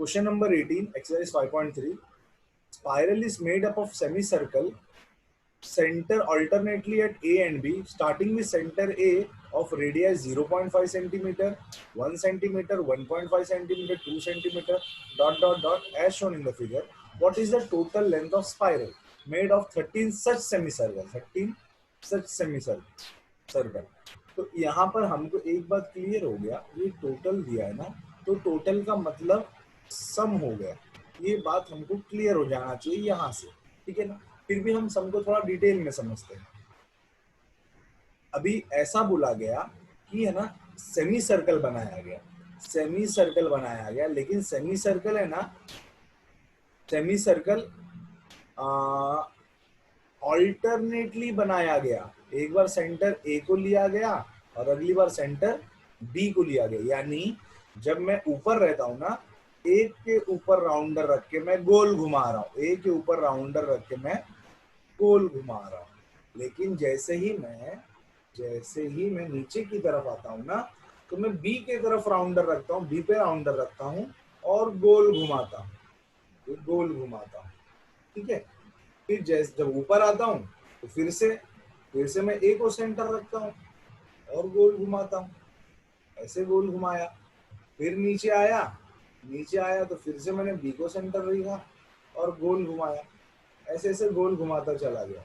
Question number 18, exercise 5.3. Spiral is made up of semicircle, center alternately at A and B, starting with center A of radius 0.5 centimeter, 1 centimeter, 1.5 centimeter, 2 centimeter, dot dot dot, as shown in the figure. What is the total length of spiral made of 13 such semicircle? 13 such semicircle. तो यहाँ पर हमको एक बात clear हो गया, ये total दिया है ना, तो टोटल का मतलब सम हो गया। ये बात हमको क्लियर हो जाना चाहिए यहाँ से, ठीक है ना। फिर भी हम सम को थोड़ा डिटेल में समझते हैं। अभी ऐसा बोला गया कि है ना, सेमी सर्कल बनाया गया, सेमी सर्कल बनाया गया, लेकिन सेमी सर्कल है ना, सेमी सर्कल ऑल्टरनेटली बनाया गया। एक बार सेंटर ए को लिया गया और अगली बार सेंटर बी को लिया गया। यानी जब मैं ऊपर रहता हूं ना, एक के ऊपर राउंडर रख के मैं गोल घुमा रहा हूं, एक के ऊपर राउंडर रख के मैं गोल घुमा रहा हूं। लेकिन जैसे ही मैं नीचे की तरफ आता हूं ना, तो मैं बी के तरफ राउंडर रखता हूं, बी पे राउंडर रखता हूं और गोल घुमाता हूं, गोल घुमाता हूं, ठीक है। फिर जैसे जब ऊपर आता हूँ तो फिर से मैं ए को सेंटर रखता हूँ और गोल घुमाता हूँ, ऐसे गोल घुमाया। फिर नीचे आया तो फिर से मैंने बी को सेंटर रखा और गोल घुमाया, ऐसे ऐसे गोल घुमाता चला गया।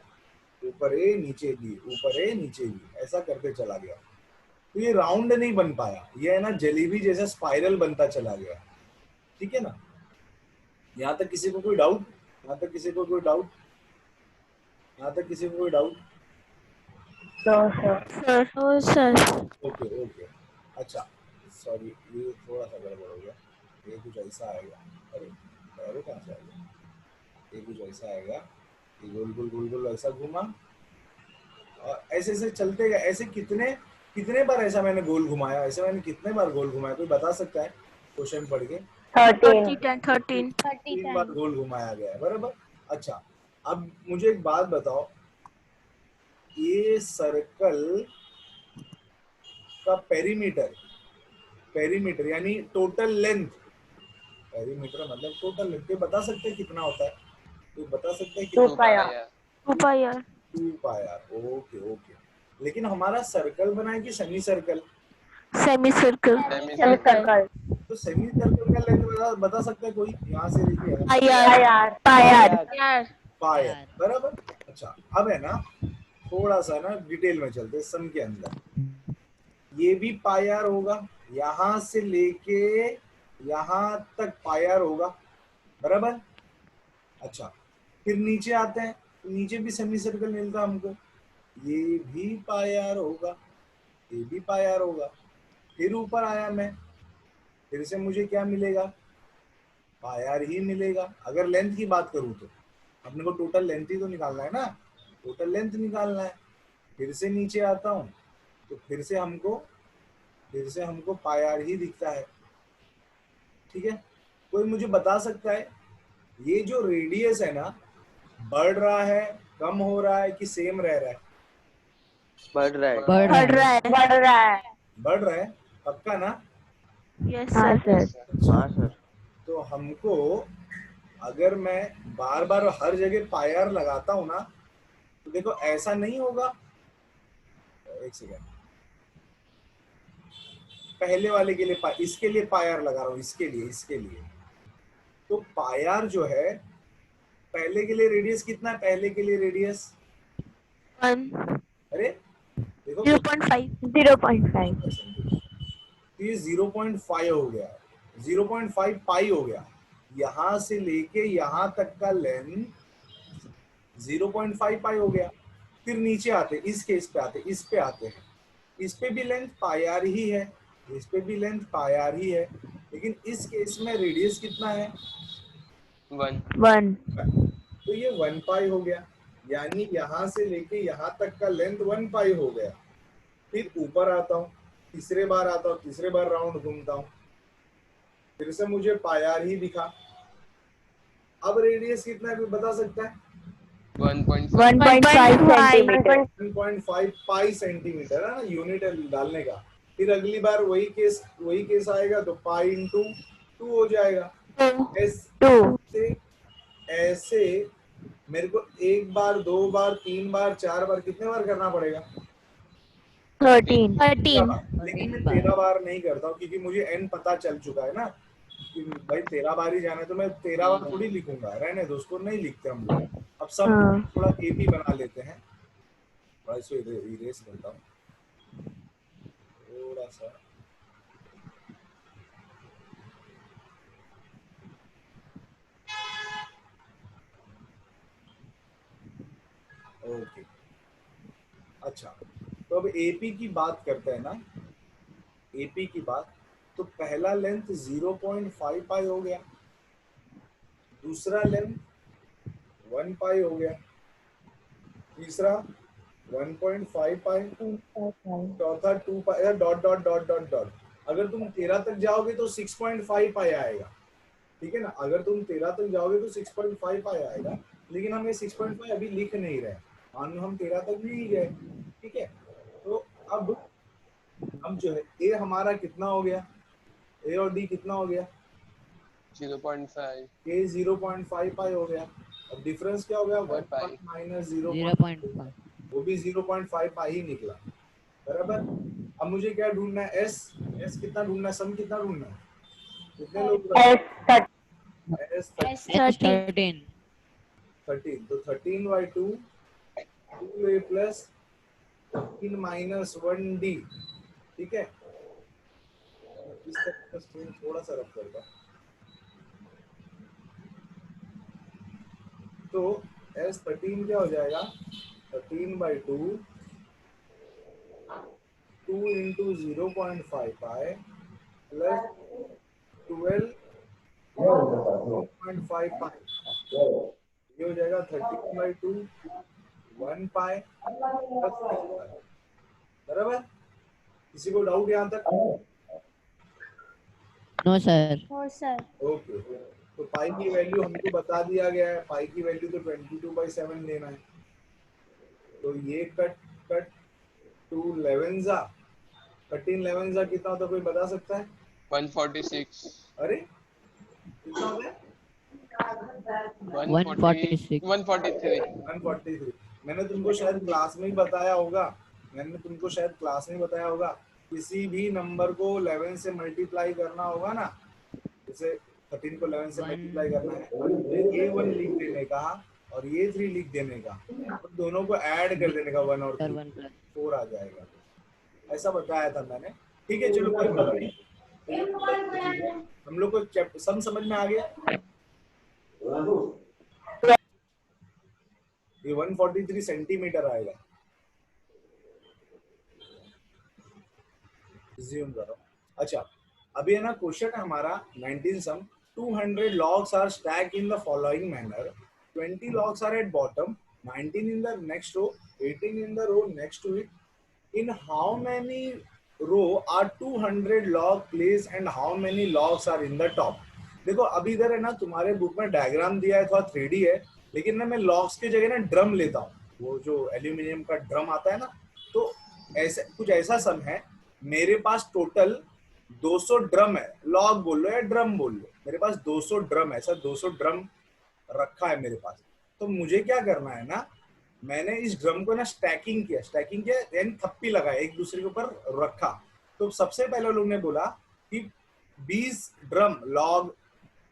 ऊपर ए नीचे बी, ऊपर ए नीचे बी, ऐसा करते चला गया। तो ये राउंड नहीं बन पाया, ये है ना जलेबी जैसा स्पाइरल बनता चला गया, ठीक है ना। यहाँ तक किसी को कोई डाउट? यहाँ तक किसी को कोई डाउट? यहाँ तक किसी को कोई डाउट? Sir okay. अच्छा, सॉरी, ये थोड़ा सा गड़बड़ हो गया। ये कुछ ऐसा आएगा, अरे अरे कहाँ से आएगा, ये कुछ ऐसा आएगा, ये गोल गोल गोल गोल ऐसा घूमा और ऐसे ऐसे चलते गए। ऐसे कितने बार ऐसा मैंने गोल घुमाया, ऐसे मैंने कितने बार गोल घुमाया, कोई बता सकता है क्वेश्चन पढ़ के? 13 3 बार गोल घुमाया गया है, बराबर। अच्छा, अब मुझे एक बात बताओ, ये सर्कल का पेरीमीटर यानी टोटल लेंथ, पेरीमीटर मतलब टोटल लेंथ, ये बता सकते हैं कितना होता है? तो बता सकते हैं कितना? 2 पाई टू पाई आर। ओके। लेकिन हमारा सर्कल बना है कि सेमी सर्कल? सेमी सर्कल तो सेमी सर्कल का लेंथ बता सकते हैं कोई? यहाँ से देखिए, पाई आर, बराबर। अच्छा, अब है ना, थोड़ा सा ना डिटेल में चलते हैं सम के अंदर। ये भी पाई आर होगा, यहाँ से लेके यहाँ तक पाई आर होगा, बराबर। अच्छा, फिर नीचे आते हैं, नीचे भी सेमी सर्कल मिलता हमको, ये भी पाई आर होगा, ये भी पाई आर होगा। फिर ऊपर आया मैं, फिर से मुझे क्या मिलेगा? पाई आर ही मिलेगा। अगर लेंथ की बात करूं तो अपने को टोटल लेंथ ही तो निकालना है ना, टोटल लेंथ निकालना है। फिर से नीचे आता हूं तो फिर से हमको पाई आर ही दिखता है, ठीक है। कोई मुझे बता सकता है ये जो रेडियस है ना, बढ़ रहा है, कम हो रहा है कि सेम रह रहा है? बढ़ रहा है। बढ़ रहा है, पक्का ना? Yes sir. हाँ सर। तो हमको अगर मैं बार बार हर जगह पाई आर लगाता हूं ना, तो देखो ऐसा नहीं होगा। एक सेकेंड, पहले वाले के लिए इसके लिए पाई आर लगा रहा हूं, इसके लिए। तो पाई आर जो है, पहले के लिए रेडियस कितना है? पहले के लिए रेडियस 1 अरे देखो 0.5 ये 0.5 हो गया, 0.5 पाई हो गया। यहां से लेके यहां तक का लेंथ 0.5 पाई हो गया। फिर नीचे आते, इस केस पे आते, इस पे आते हैं, इस पे भी लेंथ पाई आर ही है, इस पे भी लेंथ पाई आर ही है, लेकिन इस केस में रेडियस कितना है? 1। तो ये 1 पाई हो गया, यानी यहां से लेके यहां तक का लेंथ 1 पाई हो गया। फिर ऊपर आता हूँ, तीसरे बार आता हूँ, तीसरे बार राउंड घूमता हूँ, फिर से मुझे पाई आर ही दिखा। अब रेडियस कितना है, कोई बता सकता है? 1.5 पाई सेंटीमीटर है ना, यूनिट डालने का। फिर अगली बार वही केस आएगा तो पाई इंटू 2 हो जाएगा। Two. से ऐसे मेरे को एक बार, दो बार, तीन बार, चार बार, कितने बार करना पड़ेगा? 13. 13 बार। लेकिन मैं 13 बार नहीं करता हूँ क्योंकि मुझे n पता चल चुका है ना कि भाई 13 बार ही जाना है, तो मैं 13 बार थोड़ी लिखूंगा, रहने दो, उसको नहीं लिखते हम लोग। अब सब थोड़ा एपी बना लेते हैं, थोड़ा इसको इरेज करता हूँ थोड़ा सा। ओके, अच्छा, तो अब एपी की बात करते हैं ना, एपी की बात, तो पहला लेंथ 0.5 पाई हो गया, दूसरा लेंथ 1 पाई हो गया, तीसरा 1.5 पाई, चौथा 2 pi, dot dot dot dot dot. अगर तुम 13 तक जाओगे तो 6.5 पाई आएगा, ठीक है ना? अगर तुम 13 तक जाओगे तो 6.5 पाई आएगा, लेकिन हम ये 6.5 अभी लिख नहीं रहे, मान लो हम 13 तक नहीं गए, ठीक है? तो अब हम जो है ए हमारा कितना हो गया, ए और डी कितना हो गया? 0.5. ए 0.5 पाई हो गया। अब डिफरेंस क्या हो गया? 1 पाई माइनस 0.5, वो भी 0.5 पाई ही निकला, बराबर। अब मुझे क्या ढूंढना है? एस, एस कितना ढूंढना है? सम कितना ढूंढना है? कितने लोग? एस 13. 13, तो 13/2, 2a प्लस 13 माइनस 1d, ठीक है? इस तरह का स्क्रीन थोड़ा सा रफ करता, तो एस 13 क्या हो जाएगा? 13/2, 2 इंटू 0.5 पाई प्लस 12.5 पाई, ये हो जाएगा 13/2, 1 पाई प्लस 6 पाई, बराबर। किसी को डाउट यहाँ तक? No sir. ओके, तो पाई की वैल्यू हमको बता दिया गया है, पाई की वैल्यू तो 22/7 लेना है, तो ये कट कट 2 11 जा 13 11 जा कितना होता है, कोई बता सकता है? 146. अरे कितना होता है? 143. 143। मैंने तुमको शायद क्लास में ही बताया होगा, किसी भी नंबर को 11 से मल्टीप्लाई करना होगा ना, जैसे 13 को 11 से मल्टीप्लाई करना है, तो ये 1 लिख देने का और ये 3 लिख देने का, और दोनों को ऐड कर देने का, 1 और 3, 4 आ जाएगा, ऐसा बताया था मैंने। ठीक है, चलो कोई बात नहीं, हम लोग को सम समझ में आ गया। ये 143 सेंटीमीटर आएगा, रिज्यूम करो। अच्छा, अभी है ना क्वेश्चन है हमारा 19 सम, 200 logs are stacked in the following manner, 20 logs are at bottom, 19 in the next row, 18 in the row next to it, in how many row are 200 log placed and how many logs are in the top। देखो अभी इधर है ना तुम्हारे book में diagram दिया है, थोड़ा 3D है, लेकिन ना मैं लॉग्स की जगह ना ड्रम लेता हूँ, वो जो एल्यूमिनियम का ड्रम आता है ना, तो ऐसे कुछ ऐसा सम है, मेरे पास टोटल 200 ड्रम है, लॉग बोल लो या ड्रम बोल लो, मेरे पास 200 ड्रम है, ऐसा 200 ड्रम रखा है मेरे पास। तो मुझे क्या करना है ना, मैंने इस ड्रम को ना स्टैकिंग किया यानी थप्पी लगाया, एक दूसरे के ऊपर रखा। तो सबसे पहले लोग ने बोला कि 20 drum log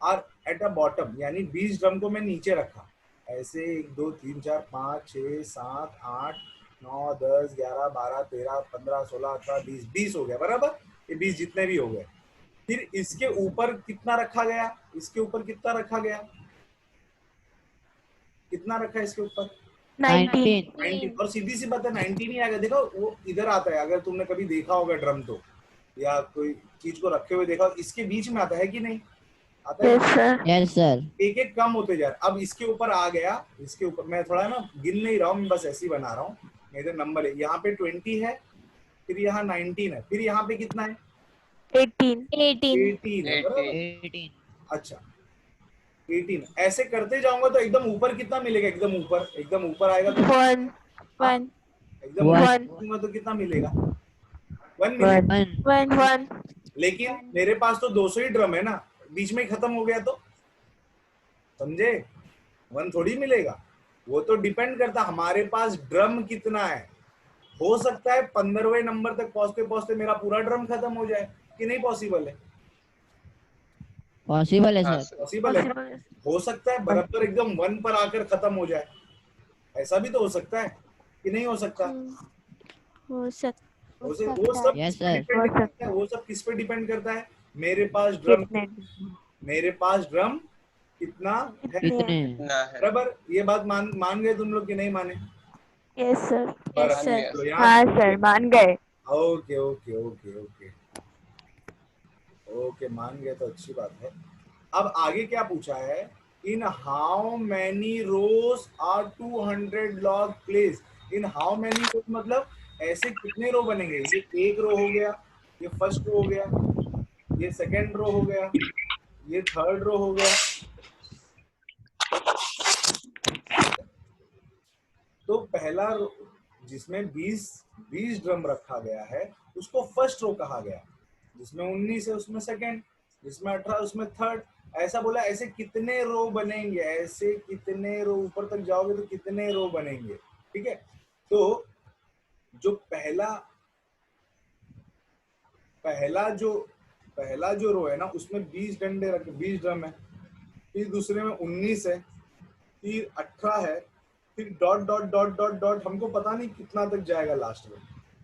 are at a bottom, यानी 20 ड्रम को मैं नीचे रखा, ऐसे 1 2 3 4 5 6 7 8 9 10 11 12 13 15 16 18 20 20 हो गया, बराबर। ये 20 जितने भी हो गए। फिर इसके ऊपर कितना रखा गया, कितना रखा है इसके ऊपर? 19। और सीधी सी बात है 19 ही आएगा। देखो वो इधर आता है, अगर तुमने कभी देखा होगा ड्रम तो, या कोई चीज को रखे हुए देखा, इसके बीच में आता है कि नहीं आता है? Yes sir. एक एक कम होते जा रहा। अब इसके ऊपर आ गया, इसके ऊपर मैं थोड़ा ना गिन नहीं रहा हूँ, मैं बस ऐसे ही बना रहा हूँ, मेरे नंबर है यहाँ पे 20 है, फिर यहाँ 19 है, फिर यहाँ पे कितना है? 18 है, बराबर। अच्छा 18, ऐसे करते जाऊंगा तो एकदम ऊपर कितना मिलेगा? एकदम ऊपर आएगा तो 1 एकदम ऊपर तो कितना मिलेगा? 1 मिलेगा। लेकिन मेरे पास तो 200 ही ड्रम है ना, बीच में ही खत्म हो गया तो समझे, 1 थोड़ी मिलेगा। वो तो डिपेंड करता हमारे पास ड्रम कितना है। हो सकता है 15वें नंबर तक पहुंचते पहुंचते मेरा पूरा ड्रम खत्म हो जाए, कि नहीं पॉसिबल है? पॉसिबल है हाँ सर। पॉसिबल है। हो सकता है बराबर एकदम 1 पर आकर खत्म हो जाए, ऐसा भी तो हो सकता है, कि नहीं हो सकता? हो सकता वो सब यस किस पे सर। डिपेंड करता है? वो सब किस पे डिपेंड करता है? मेरे पास ड्रम, मेरे पास ड्रम कितना है, कितने? कितने? बराबर। ये बात मान गए तुम लोग कि नहीं माने? Yes sir. बराबर। मान सर। गया तो सर। यहाँ हाँ सर, मान गए। Okay okay okay okay okay, मान गए तो अच्छी बात है। अब आगे क्या पूछा है? In how many rows are 200 log place. In how many rows मतलब ऐसे कितने रो बनेंगे? ये एक रो हो गया, ये फर्स्ट रो हो गया, ये सेकंड रो हो गया, ये थर्ड रो हो गया। तो पहला रो जिसमें 20 ड्रम रखा गया है उसको फर्स्ट रो कहा गया, जिसमें 19 है उसमें सेकंड, जिसमें 18 उसमें थर्ड। ऐसा बोला, ऐसे कितने रो बनेंगे, ऐसे कितने रो ऊपर तक जाओगे तो कितने रो बनेंगे, ठीक है। तो जो पहला पहला जो रो है ना उसमें 20 डंडे रखे, 20 ड्रम है। फिर दूसरे में 19 है, फिर 18 है, फिर dot dot dot dot dot, हमको पता नहीं कितना तक जाएगा लास्ट में।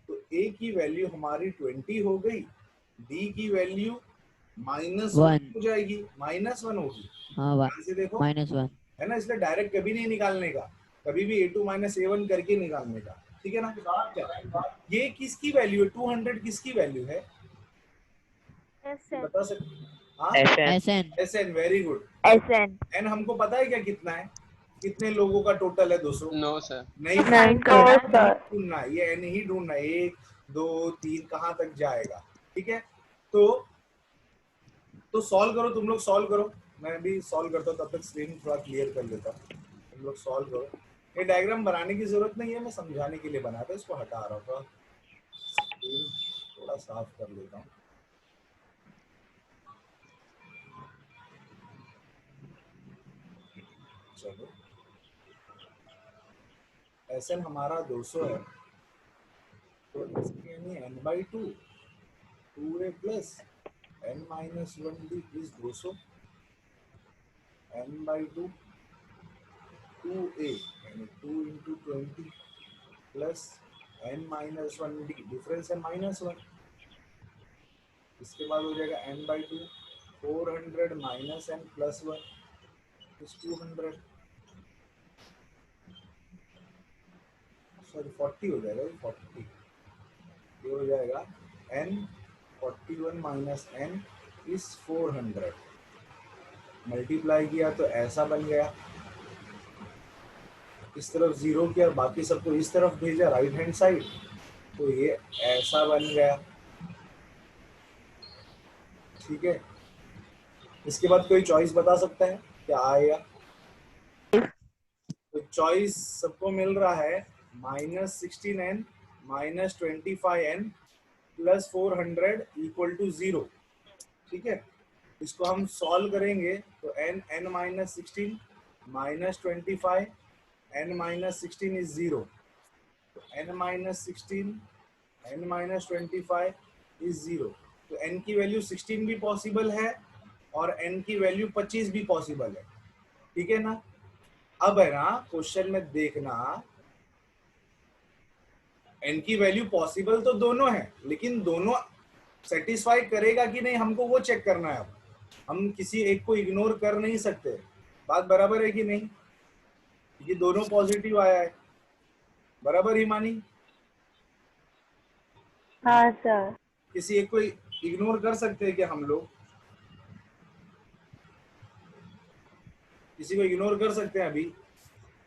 तो ए की वैल्यू हमारी 20 हो गई, डी की वैल्यू -1 1। हो जाएगी, -1 होगी। हाँ ध्यान से देखो, -1। है ना, इसलिए डायरेक्ट कभी नहीं निकालने का, कभी भी A2 - A1 करके निकालने का, ठीक है ना। क्या ये किसकी वैल्यू है? 200 किसकी वैल्यू है, ये बता सकते? हाँ, SN। SN, very good. SN। N हमको पता है क्या कितना है, कितने लोगों का टोटल है? 200? No sir. नहीं, नहीं सर। ढूंढना है, ये एन ही ढूंढना है, 1 2 3 कहाँ तक जाएगा, ठीक है। तो सॉल्व करो, तुम लोग सॉल्व करो, मैं भी सॉल्व करता हूँ, तब तक स्क्रीन थोड़ा क्लियर कर लेता हूँ। तुम लोग सॉल्व करो। ये डायग्राम बनाने की जरूरत नहीं है, मैं समझाने के लिए बनाया था, इसको हटा रहा हूँ, स्क्रीन थोड़ा साफ कर लेता हूँ। चलो, SN हमारा 200 है, तो इसके यानी n/2 2a plus n-1d is 200, n/2 2a यानी 2 into 20 प्लस n-1d, डिफरेंस है -1। इसके बाद हो जाएगा n/2 400 minus n plus 1 is 200, sorry 40 हो जाएगा, 40 ये हो जाएगा n 41 minus n is 400। Multiply किया तो ऐसा बन गया, इस तरफ 0 किया, बाकी सबको इस तरफ भेजा राइट हैंड साइड, तो ये ऐसा बन गया, ठीक है। इसके बाद कोई चॉइस बता सकता है क्या आएगा? तो चॉइस सबको मिल रहा है -16n -25n plus 400 equal to 0, ठीक है। इसको हम सॉल्व करेंगे तो n-16 -25 n-16 इज 0, तो n-16 n-25 इज 0, तो n की वैल्यू 16 भी पॉसिबल है और n की वैल्यू 25 भी पॉसिबल है, ठीक है ना। अब है ना क्वेश्चन में देखना, n की वैल्यू पॉसिबल तो दोनों है, लेकिन दोनों सेटिस्फाई करेगा कि नहीं हमको वो चेक करना है। अब हम किसी एक को इग्नोर कर नहीं सकते, बात बराबर है कि नहीं, ये दोनों पॉजिटिव आया है, बराबर ही मानी। हाँ सर। किसी एक को इग्नोर कर सकते हैं क्या हम लोग? किसी को इग्नोर कर सकते हैं अभी?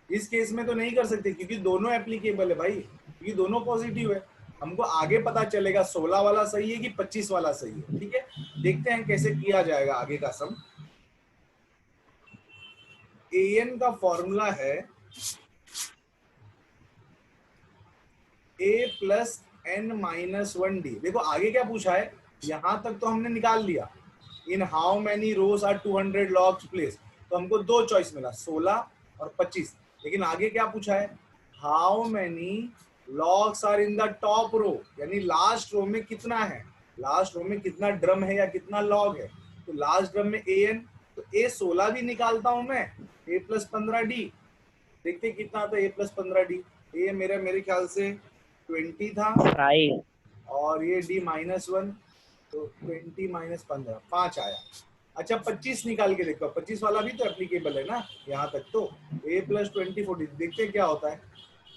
इस केस में तो नहीं कर सकते, क्योंकि दोनों एप्लीकेबल है भाई, क्योंकि दोनों पॉजिटिव है। हमको आगे पता चलेगा 16 वाला सही है कि 25 वाला सही है, ठीक है। देखते हैं कैसे किया जाएगा आगे का सम। an का फॉर्मूला है a प्लस n -1d। देखो आगे क्या पूछा है, यहां तक तो हमने निकाल लिया, in how many rows are 200 logs place. तो हमको दो चॉइस मिला, 16 और 25। लेकिन आगे क्या पूछा है, how many logs are in the top row, यानी लास्ट रो में कितना है, लास्ट रो में कितना ड्रम है या कितना लॉग है। तो लास्ट ड्रम में an, तो a 16 भी निकालता हूं मैं, a प्लस 15d। देखते कितना था a प्लस 15d, a मेरे ख्याल से 20 था 5 और ये d -1, तो 20 - 15 5 आया। अच्छा 25 निकाल के देखो, 25 वाला भी तो एप्लीकेबल है ना यहाँ तक। तो a प्लस 20 40, देखते क्या होता है,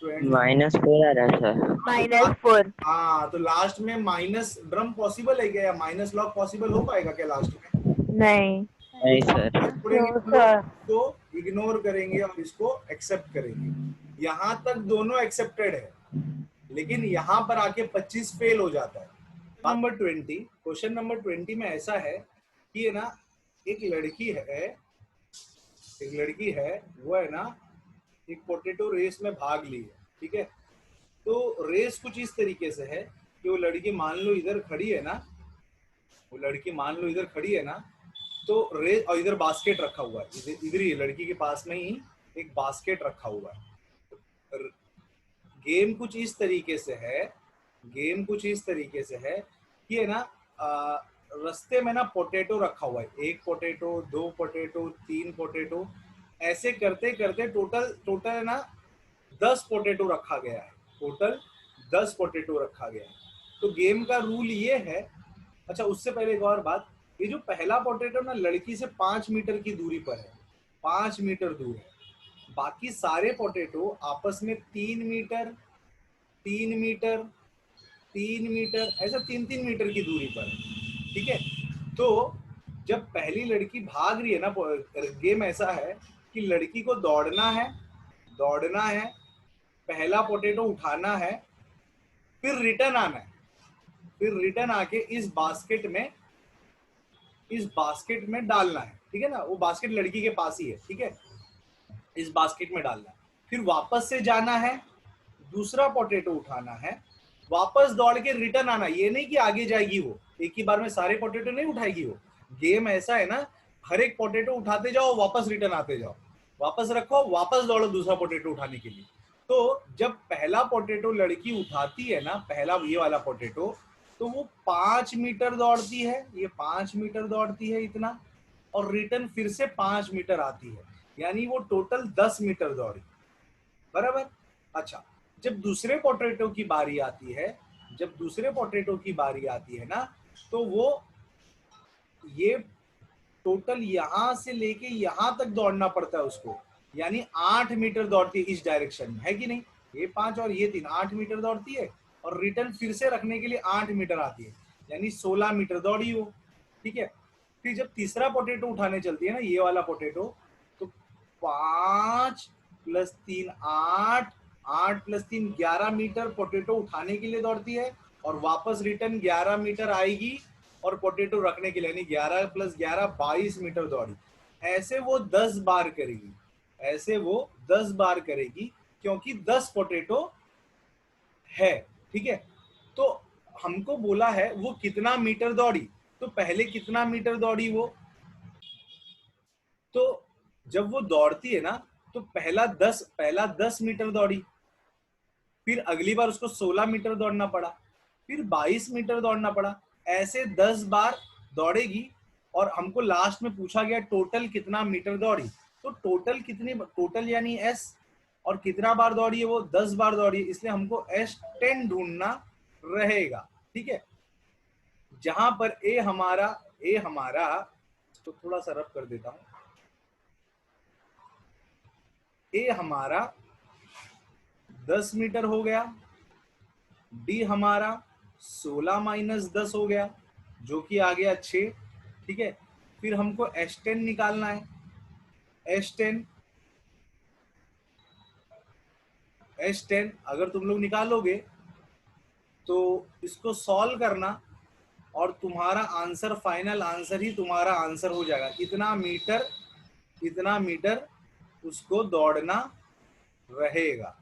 -4 आ रहा है सर। -4। हाँ तो लास्ट में माइनस ड्रम पॉसिबल है क्या, या माइनस लॉग पॉसिबल हो पाएगा क्या लास्ट में? नहीं। नहीं सर। छोड़ेंगे No, हम लोग, sir. इसको इग्नोर करेंगे और इसको एक्सेप्ट करेंगे। यहाँ तक दोनों एक्सेप्टेड है, लेकिन यहाँ पर आके 25 फेल हो जाता है। नंबर 20, क्वेश्चन नंबर 20 में ऐसा है कि है ना, एक लड़की है वो है ना एक पोटैटो रेस में भाग ली है, ठीक है। तो रेस कुछ इस तरीके से है कि वो लड़की मान लो इधर खड़ी है ना, तो रेस, और इधर बास्केट रखा हुआ है, इधर ही लड़की के पास में ही एक बास्केट रखा हुआ है। गेम कुछ इस तरीके से है कि है ना, रास्ते में ना पोटैटो रखा हुआ है, 1 पोटैटो, 2 पोटैटो, 3 पोटैटो, ऐसे करते करते टोटल है ना 10 पोटैटो रखा गया है, तो गेम का रूल ये है। अच्छा उससे पहले एक और बात, ये जो पहला पोटैटो ना लड़की से 5 मीटर की दूरी पर है, 5 मीटर दूर है। बाकी सारे पोटैटो आपस में 3 मीटर, 3 मीटर, 3 मीटर, ऐसा 3-3 मीटर की दूरी पर है, ठीक है। तो जब पहली लड़की भाग रही है ना, गेम ऐसा है कि लड़की को दौड़ना है, पहला पोटैटो उठाना है, फिर रिटर्न आना है, फिर रिटर्न आके इस बास्केट में डालना है, ठीक है ना। वो बास्केट लड़की के पास ही है, ठीक है, इस बास्केट में डालना है, फिर वापस से जाना है, दूसरा पोटैटो उठाना है, वापस दौड़ के रिटर्न आना। ये नहीं कि आगे जाएगी वो, एक ही बार में सारे पोटैटो नहीं उठाएगी वो। गेम ऐसा है ना, हर एक पोटैटो उठाते जाओ, वापस रिटर्न आते जाओ, वापस रखो, वापस दौड़ो दूसरा पोटैटो उठाने के लिए। तो जब पहला पोटैटो लड़की उठाती है ना, पहला ये वाला पोटैटो, तो वो 5 मीटर दौड़ती है, ये 5 मीटर दौड़ती है इतना, और रिटर्न फिर से 5 मीटर आती है, यानी वो टोटल 10 मीटर दौड़ी, बराबर। अच्छा जब दूसरे पोटैटो की बारी आती है ना, तो वो ये टोटल यहां से लेके यहां तक दौड़ना पड़ता है उसको, यानी 8 मीटर दौड़ती है इस डायरेक्शन में, है कि नहीं। ये 5 और ये 3, 8 मीटर दौड़ती है, और रिटर्न फिर से रखने के लिए 8 मीटर आती है, यानी 16 मीटर दौड़ी हो, ठीक है। फिर जब तीसरा पोटैटो उठाने चलती है ना, ये वाला पोटैटो, तो 5 + 3 8, 8 + 3 11 मीटर पोटैटो उठाने के लिए दौड़ती है, और वापस रिटर्न 11 मीटर आएगी और पोटैटो रखने के लिए, यानी 11 + 11 22 मीटर दौड़ी। ऐसे वो 10 बार करेगी, क्योंकि 10 पोटैटो है, ठीक है। तो हमको बोला है वो कितना मीटर दौड़ी, तो पहले कितना मीटर दौड़ी वो, तो जब वो दौड़ती है ना, तो पहला 10 मीटर दौड़ी, फिर अगली बार उसको 16 मीटर दौड़ना पड़ा, फिर 22 मीटर दौड़ना पड़ा, ऐसे 10 बार दौड़ेगी। और हमको लास्ट में पूछा गया टोटल कितना मीटर दौड़ी, तो टोटल यानी S, और कितना बार दौड़ी है वो, 10 बार दौड़ी है, इसलिए हमको S10 ढूंढना रहेगा, ठीक है। जहां पर ए हमारा तो थोड़ा सा रब कर देता हूं, ए हमारा 10 मीटर हो गया, डी हमारा 16 - 10 हो गया, जो कि आ गया 6, ठीक है। फिर हमको S10 निकालना है, S10 अगर तुम लोग निकालोगे तो इसको सॉल्व करना, और तुम्हारा आंसर, फाइनल आंसर ही तुम्हारा आंसर हो जाएगा। इतना मीटर उसको दौड़ना रहेगा।